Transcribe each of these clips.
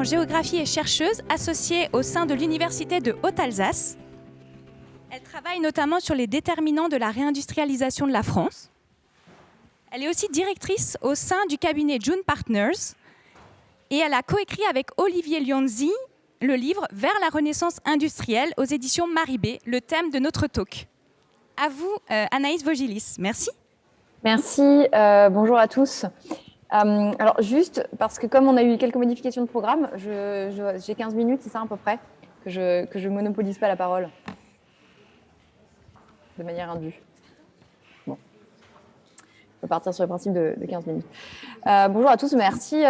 géographie et chercheuse associée au sein de l'Université de Haute-Alsace. Elle travaille notamment sur les déterminants de la réindustrialisation de la France. Elle est aussi directrice au sein du cabinet June Partners et elle a coécrit avec Olivier Lionzi le livre « Vers la renaissance industrielle » aux éditions Maribé, le thème de notre talk. À vous, Anaïs Vogilis. Merci. Merci. Bonjour à tous. Alors, juste parce que comme on a eu quelques modifications de programme, j'ai 15 minutes, c'est ça à peu près, que je monopolise pas la parole de manière indue. Bon. On peut partir sur le principe de 15 minutes. Bonjour à tous. Merci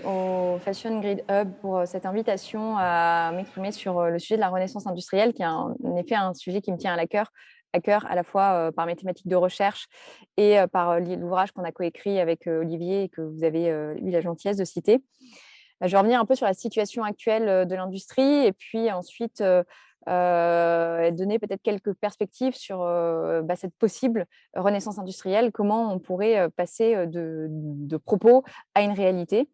au Fashion Grid Hub pour cette invitation à m'exprimer sur le sujet de la renaissance industrielle, qui est en effet un sujet qui me tient à cœur à la fois par mes thématiques de recherche et par l'ouvrage qu'on a coécrit avec Olivier et que vous avez eu la gentillesse de citer. Je vais revenir un peu sur la situation actuelle de l'industrie et puis ensuite donner peut-être quelques perspectives sur cette possible renaissance industrielle, comment on pourrait passer de propos à une réalité.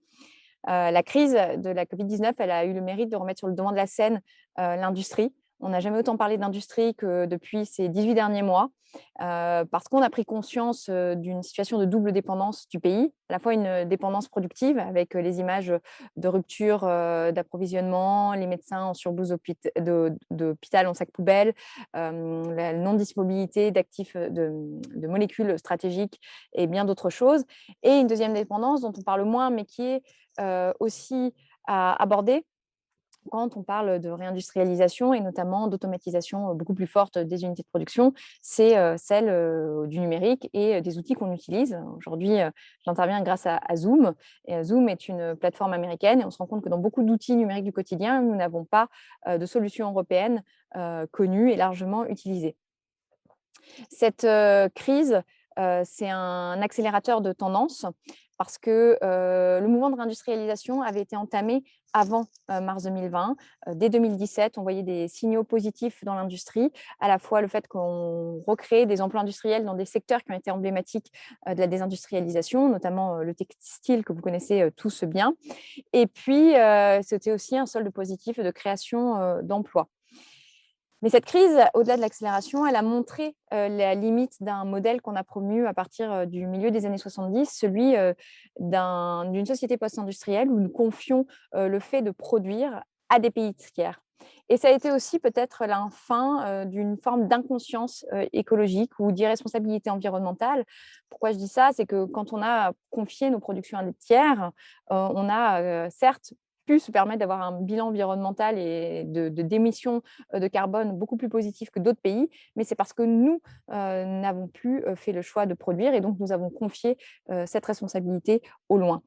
La crise de la Covid-19, elle a eu le mérite de remettre sur le devant de la scène l'industrie. On n'a jamais autant parlé d'industrie que depuis ces 18 derniers mois, parce qu'on a pris conscience d'une situation de double dépendance du pays, à la fois une dépendance productive avec les images de rupture d'approvisionnement, les médecins en surblouses d'hôpital en sac poubelle, la non-disponibilité d'actifs, de molécules stratégiques et bien d'autres choses, et une deuxième dépendance dont on parle moins, mais qui est aussi à aborder quand on parle de réindustrialisation et notamment d'automatisation beaucoup plus forte des unités de production, c'est celle du numérique et des outils qu'on utilise. Aujourd'hui, j'interviens grâce à Zoom. Et Zoom est une plateforme américaine et on se rend compte que dans beaucoup d'outils numériques du quotidien, nous n'avons pas de solution européenne connue et largement utilisée. Cette crise, c'est un accélérateur de tendance parce que le mouvement de réindustrialisation avait été entamé avant mars 2020. Dès 2017, on voyait des signaux positifs dans l'industrie, à la fois le fait qu'on recrée des emplois industriels dans des secteurs qui ont été emblématiques de la désindustrialisation, notamment le textile que vous connaissez tous bien. Et puis, c'était aussi un solde positif de création d'emplois. Mais cette crise, au-delà de l'accélération, elle a montré la limite d'un modèle qu'on a promu à partir du milieu des années 70, celui d'une société post-industrielle où nous confions le fait de produire à des pays tiers. Et ça a été aussi peut-être la fin d'une forme d'inconscience écologique ou d'irresponsabilité environnementale. Pourquoi je dis ça? C'est que quand on a confié nos productions à des tiers, on a certes pu se permettre d'avoir un bilan environnemental et d'émissions de carbone beaucoup plus positif que d'autres pays, mais c'est parce que nous n'avons plus fait le choix de produire et donc nous avons confié cette responsabilité au loin.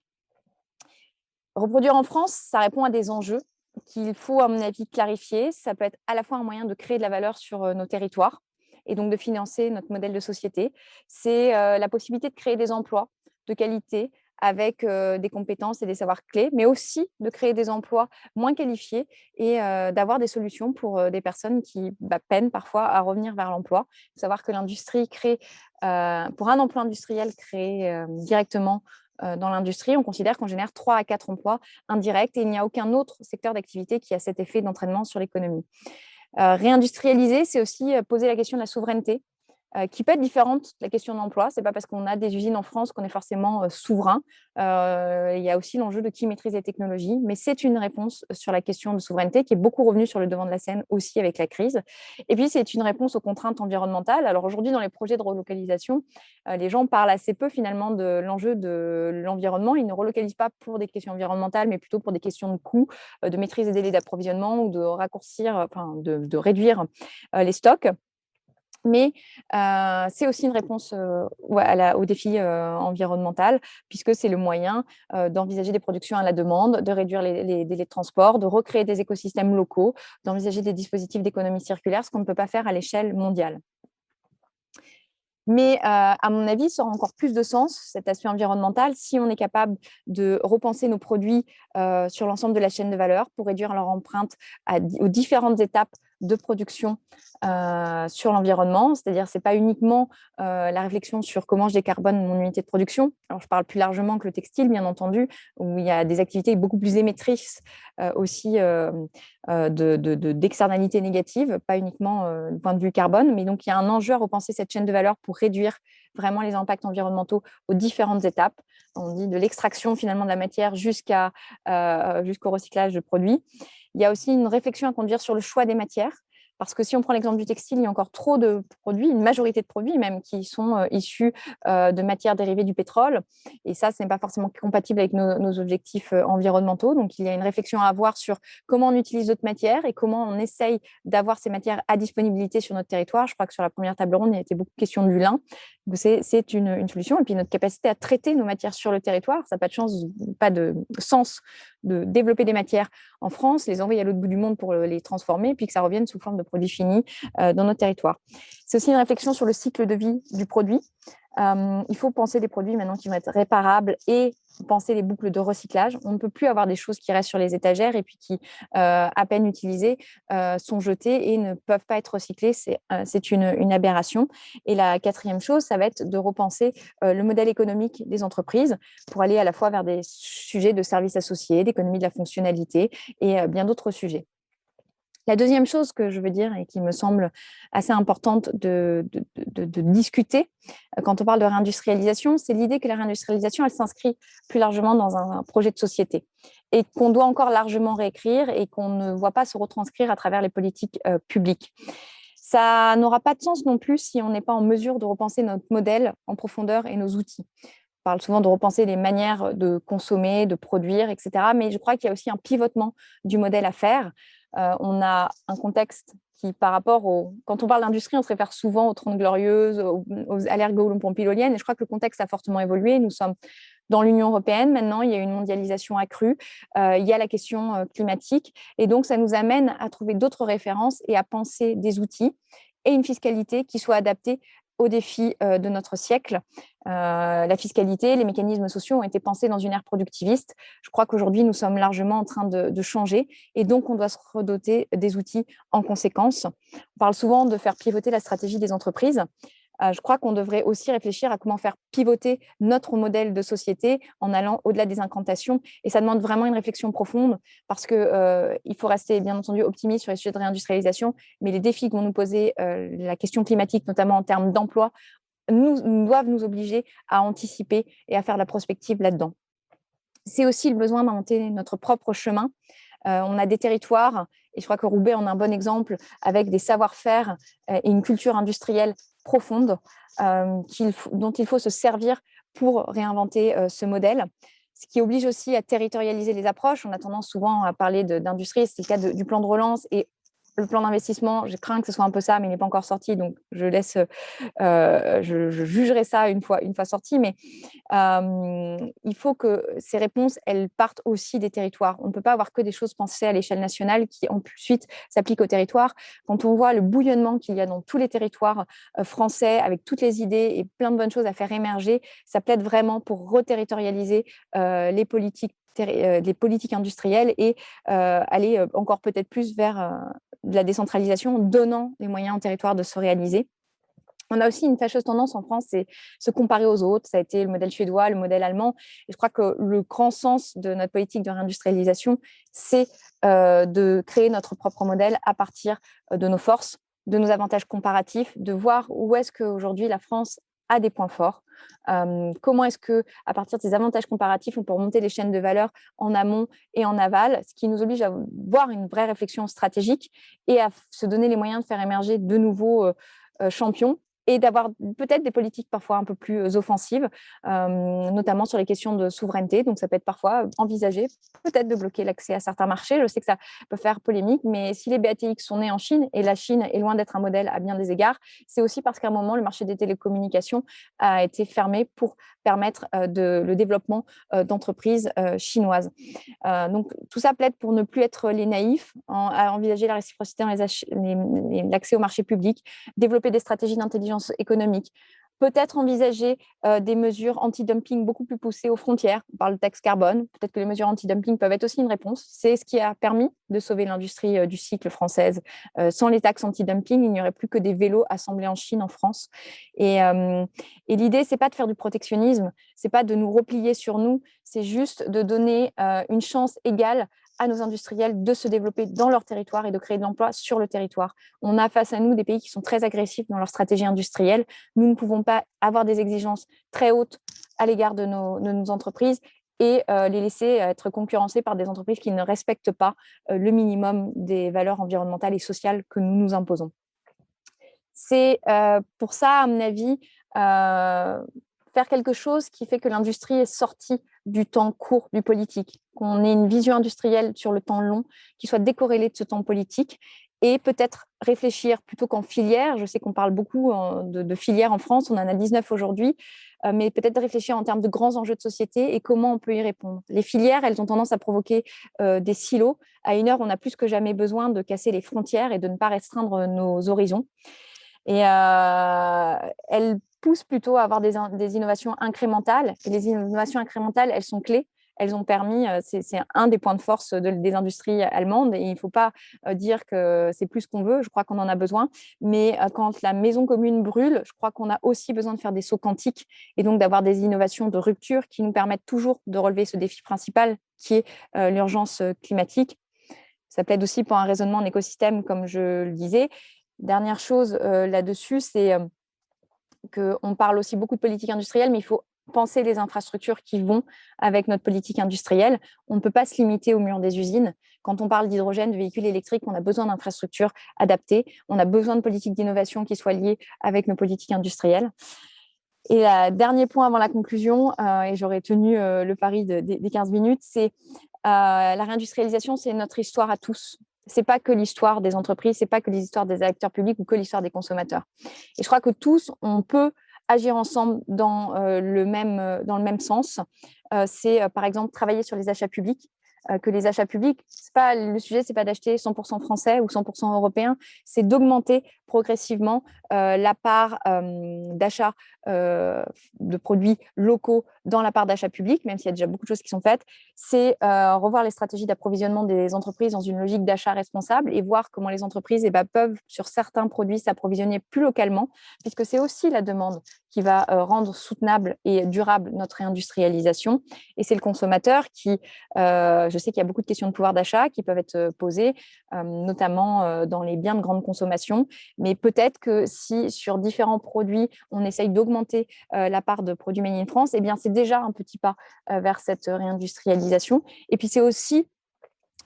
Reproduire en France, ça répond à des enjeux qu'il faut, à mon avis, clarifier. Ça peut être à la fois un moyen de créer de la valeur sur nos territoires et donc de financer notre modèle de société. C'est la possibilité de créer des emplois de qualité avec des compétences et des savoirs clés, mais aussi de créer des emplois moins qualifiés et d'avoir des solutions pour des personnes qui peinent parfois à revenir vers l'emploi. Il faut savoir que l'industrie crée, pour un emploi industriel créé directement dans l'industrie, on considère qu'on génère 3 à 4 emplois indirects et il n'y a aucun autre secteur d'activité qui a cet effet d'entraînement sur l'économie. Réindustrialiser, c'est aussi poser la question de la souveraineté, qui peut être différente de la question de l'emploi. Ce n'est pas parce qu'on a des usines en France qu'on est forcément souverain. Il y a aussi l'enjeu de qui maîtrise les technologies, mais c'est une réponse sur la question de souveraineté qui est beaucoup revenue sur le devant de la scène aussi avec la crise. Et puis, c'est une réponse aux contraintes environnementales. Alors aujourd'hui, dans les projets de relocalisation, les gens parlent assez peu finalement de l'enjeu de l'environnement. Ils ne relocalisent pas pour des questions environnementales, mais plutôt pour des questions de coûts, de maîtrise des délais d'approvisionnement ou de raccourcir, de réduire les stocks. Mais c'est aussi une réponse au défi environnemental, puisque c'est le moyen d'envisager des productions à la demande, de réduire les délais de transport, de recréer des écosystèmes locaux, d'envisager des dispositifs d'économie circulaire, ce qu'on ne peut pas faire à l'échelle mondiale. Mais à mon avis, ça aura encore plus de sens, cet aspect environnemental, si on est capable de repenser nos produits sur l'ensemble de la chaîne de valeur pour réduire leur empreinte aux différentes étapes de production sur l'environnement, c'est-à-dire c'est pas uniquement la réflexion sur comment je décarbone mon unité de production. Alors je parle plus largement que le textile, bien entendu, où il y a des activités beaucoup plus émettrices aussi d'externalités négatives, pas uniquement du point de vue carbone, mais donc il y a un enjeu à repenser cette chaîne de valeur pour réduire vraiment les impacts environnementaux aux différentes étapes. On dit de l'extraction finalement de la matière jusqu'au recyclage de produits. Il y a aussi une réflexion à conduire sur le choix des matières. Parce que si on prend l'exemple du textile, il y a encore trop de produits, une majorité de produits même, qui sont issus de matières dérivées du pétrole. Et ça, ce n'est pas forcément compatible avec nos objectifs environnementaux. Donc, il y a une réflexion à avoir sur comment on utilise d'autres matières et comment on essaye d'avoir ces matières à disponibilité sur notre territoire. Je crois que sur la première table ronde, il y a été beaucoup question du lin. C'est une solution. Et puis, notre capacité à traiter nos matières sur le territoire, ça n'a pas de sens de développer des matières en France, les envoyer à l'autre bout du monde pour les transformer, puis que ça revienne sous forme de produits finis dans notre territoire. C'est aussi une réflexion sur le cycle de vie du produit. Il faut penser des produits maintenant qui vont être réparables et penser les boucles de recyclage. On ne peut plus avoir des choses qui restent sur les étagères et puis qui, à peine utilisées, sont jetées et ne peuvent pas être recyclées. C'est une aberration. Et la quatrième chose, ça va être de repenser le modèle économique des entreprises pour aller à la fois vers des sujets de services associés, d'économie de la fonctionnalité et bien d'autres sujets. La deuxième chose que je veux dire et qui me semble assez importante de discuter quand on parle de réindustrialisation, c'est l'idée que la réindustrialisation, elle s'inscrit plus largement dans un projet de société et qu'on doit encore largement réécrire et qu'on ne voit pas se retranscrire à travers les politiques publiques. Ça n'aura pas de sens non plus si on n'est pas en mesure de repenser notre modèle en profondeur et nos outils. On parle souvent de repenser les manières de consommer, de produire, etc. Mais je crois qu'il y a aussi un pivotement du modèle à faire. On a un contexte qui, par rapport quand on parle d'industrie, on se réfère souvent aux 30 Glorieuses, à l'ergo-pompilolienne. Et je crois que le contexte a fortement évolué. Nous sommes dans l'Union européenne maintenant, il y a une mondialisation accrue, il y a la question climatique. Et donc, ça nous amène à trouver d'autres références et à penser des outils et une fiscalité qui soit adaptée aux défis de notre siècle. La fiscalité, les mécanismes sociaux ont été pensés dans une ère productiviste. Je crois qu'aujourd'hui, nous sommes largement en train de changer et donc on doit se redoter des outils en conséquence. On parle souvent de faire pivoter la stratégie des entreprises. Je crois qu'on devrait aussi réfléchir à comment faire pivoter notre modèle de société en allant au-delà des incantations. Et ça demande vraiment une réflexion profonde parce qu'il faut rester, bien entendu, optimiste sur les sujets de réindustrialisation, mais les défis que vont nous poser la question climatique, notamment en termes d'emploi, doivent nous obliger à anticiper et à faire la prospective là-dedans. C'est aussi le besoin d'inventer notre propre chemin. On a des territoires, et je crois que Roubaix en est un bon exemple, avec des savoir-faire et une culture industrielle profonde dont il faut se servir pour réinventer ce modèle. Ce qui oblige aussi à territorialiser les approches. On a tendance souvent à parler d'industrie, c'est le cas du plan de relance, et le plan d'investissement, je crains que ce soit un peu ça, mais il n'est pas encore sorti, donc je jugerai ça une fois sorti. Mais il faut que ces réponses, elles partent aussi des territoires. On ne peut pas avoir que des choses pensées à l'échelle nationale qui ensuite s'appliquent au territoire. Quand on voit le bouillonnement qu'il y a dans tous les territoires français, avec toutes les idées et plein de bonnes choses à faire émerger, ça plaide vraiment pour reterritorialiser les politiques industrielles et aller encore peut-être plus vers de la décentralisation, donnant les moyens au territoire de se réaliser. On a aussi une fâcheuse tendance en France, c'est se comparer aux autres. Ça a été le modèle suédois, le modèle allemand. Et je crois que le grand sens de notre politique de réindustrialisation, c'est de créer notre propre modèle à partir de nos forces, de nos avantages comparatifs, de voir où est-ce qu'aujourd'hui la France a des points forts. Comment est-ce qu'à partir de ces avantages comparatifs, on peut remonter les chaînes de valeur en amont et en aval, ce qui nous oblige à avoir une vraie réflexion stratégique et à se donner les moyens de faire émerger de nouveaux champions et d'avoir peut-être des politiques parfois un peu plus offensives, notamment sur les questions de souveraineté. Donc, ça peut être parfois envisagé peut-être de bloquer l'accès à certains marchés. Je sais que ça peut faire polémique, mais si les BATX sont nés en Chine, et la Chine est loin d'être un modèle à bien des égards, c'est aussi parce qu'à un moment, le marché des télécommunications a été fermé pour permettre le développement d'entreprises chinoises. Donc, tout ça plaide pour ne plus être les naïfs, à envisager la réciprocité dans l'accès au marché public, développer des stratégies d'intelligence économique, Peut-être envisager des mesures anti-dumping beaucoup plus poussées aux frontières. On parle de taxe carbone. Peut-être que les mesures anti-dumping peuvent être aussi une réponse. C'est ce qui a permis de sauver l'industrie du cycle française. Sans les taxes anti-dumping, il n'y aurait plus que des vélos assemblés en Chine, en France. Et l'idée, c'est pas de faire du protectionnisme, c'est pas de nous replier sur nous, c'est juste de donner une chance égale à nos industriels de se développer dans leur territoire et de créer de l'emploi sur le territoire. On a face à nous des pays qui sont très agressifs dans leur stratégie industrielle. Nous ne pouvons pas avoir des exigences très hautes à l'égard de nos entreprises et les laisser être concurrencés par des entreprises qui ne respectent pas le minimum des valeurs environnementales et sociales que nous nous imposons. C'est pour ça, à mon avis, faire quelque chose qui fait que l'industrie est sortie du temps court du politique, qu'on ait une vision industrielle sur le temps long qui soit décorrélée de ce temps politique et peut-être réfléchir plutôt qu'en filière. Je sais qu'on parle beaucoup de filières en France, on en a 19 aujourd'hui, mais peut-être réfléchir en termes de grands enjeux de société et comment on peut y répondre. Les filières, elles ont tendance à provoquer des silos. À une heure, on a plus que jamais besoin de casser les frontières et de ne pas restreindre nos horizons. Et elles poussent plutôt à avoir des innovations incrémentales. Et les innovations incrémentales, elles sont clés. Elles ont permis, c'est un des points de force des industries allemandes. Et il ne faut pas dire que c'est plus qu'on veut. Je crois qu'on en a besoin. Mais quand la maison commune brûle, je crois qu'on a aussi besoin de faire des sauts quantiques et donc d'avoir des innovations de rupture qui nous permettent toujours de relever ce défi principal qui est l'urgence climatique. Ça plaide aussi pour un raisonnement en écosystème, comme je le disais. Dernière chose là-dessus, c'est qu'on parle aussi beaucoup de politique industrielle, mais il faut penser les infrastructures qui vont avec notre politique industrielle. On ne peut pas se limiter au mur des usines. Quand on parle d'hydrogène, de véhicules électriques, on a besoin d'infrastructures adaptées. On a besoin de politiques d'innovation qui soient liées avec nos politiques industrielles. Et le dernier point avant la conclusion, et j'aurais tenu le pari des 15 minutes, c'est la réindustrialisation, c'est notre histoire à tous. C'est pas que l'histoire des entreprises, c'est pas que l'histoire des acteurs publics ou que l'histoire des consommateurs. Et je crois que tous, on peut agir ensemble dans le même sens. C'est par exemple travailler sur les achats publics. Que les achats publics, le sujet, c'est pas d'acheter 100% français ou 100% européen, c'est d'augmenter progressivement la part d'achat de produits locaux dans la part d'achat public, même s'il y a déjà beaucoup de choses qui sont faites. C'est revoir les stratégies d'approvisionnement des entreprises dans une logique d'achat responsable et voir comment les entreprises peuvent, sur certains produits, s'approvisionner plus localement, puisque c'est aussi la demande qui va rendre soutenable et durable notre réindustrialisation. Et c'est le consommateur qui, je sais qu'il y a beaucoup de questions de pouvoir d'achat qui peuvent être posées, notamment dans les biens de grande consommation. Mais peut-être que si sur différents produits, on essaye d'augmenter la part de produits made in France, eh bien, c'est déjà un petit pas vers cette réindustrialisation. Et puis, c'est aussi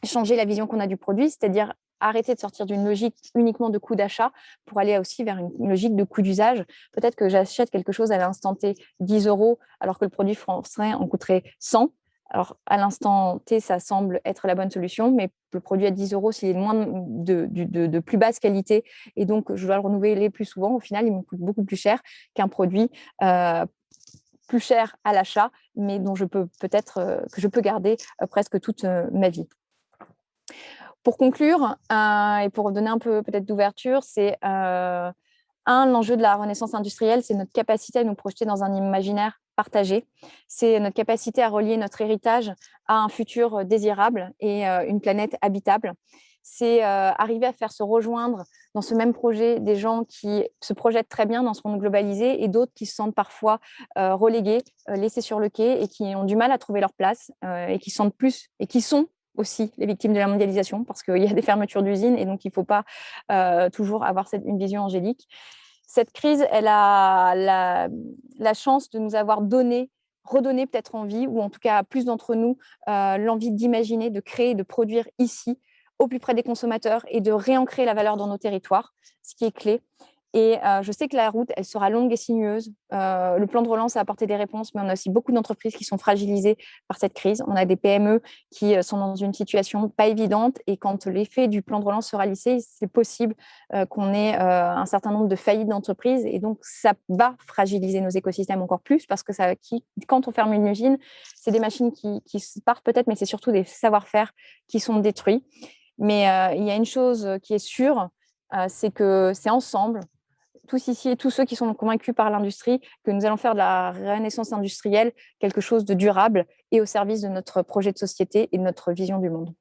changer la vision qu'on a du produit, c'est-à-dire arrêter de sortir d'une logique uniquement de coût d'achat pour aller aussi vers une logique de coût d'usage. Peut-être que j'achète quelque chose à l'instant T 10 € alors que le produit français en coûterait 100. Alors, à l'instant T, ça semble être la bonne solution, mais le produit à 10 €, s'il est de plus basse qualité et donc je dois le renouveler plus souvent, au final, il me coûte beaucoup plus cher qu'un produit plus cher à l'achat, mais dont que je peux garder presque toute ma vie. Pour conclure, et pour donner un peu peut-être d'ouverture, c'est l'enjeu de la renaissance industrielle, c'est notre capacité à nous projeter dans un imaginaire partagé. C'est notre capacité à relier notre héritage à un futur désirable et une planète habitable. C'est arriver à faire se rejoindre dans ce même projet des gens qui se projettent très bien dans ce monde globalisé et d'autres qui se sentent parfois relégués, laissés sur le quai et qui ont du mal à trouver leur place et qui sentent plus et qui sont aussi les victimes de la mondialisation parce qu'il y a des fermetures d'usines et donc il ne faut pas toujours avoir une vision angélique. Cette crise, elle a la chance de nous avoir redonné peut-être envie, ou en tout cas à plus d'entre nous, l'envie d'imaginer, de créer, de produire ici, au plus près des consommateurs et de réancrer la valeur dans nos territoires, ce qui est clé. Et je sais que la route, elle sera longue et sinueuse. Le plan de relance a apporté des réponses, mais on a aussi beaucoup d'entreprises qui sont fragilisées par cette crise. On a des PME qui sont dans une situation pas évidente. Et quand l'effet du plan de relance sera lissé, c'est possible qu'on ait un certain nombre de faillites d'entreprises. Et donc, ça va fragiliser nos écosystèmes encore plus parce que quand on ferme une usine, c'est des machines qui partent peut-être, mais c'est surtout des savoir-faire qui sont détruits. Mais il y a une chose qui est sûre, c'est que c'est ensemble, tous ici et tous ceux qui sont convaincus par l'industrie que nous allons faire de la renaissance industrielle quelque chose de durable et au service de notre projet de société et de notre vision du monde.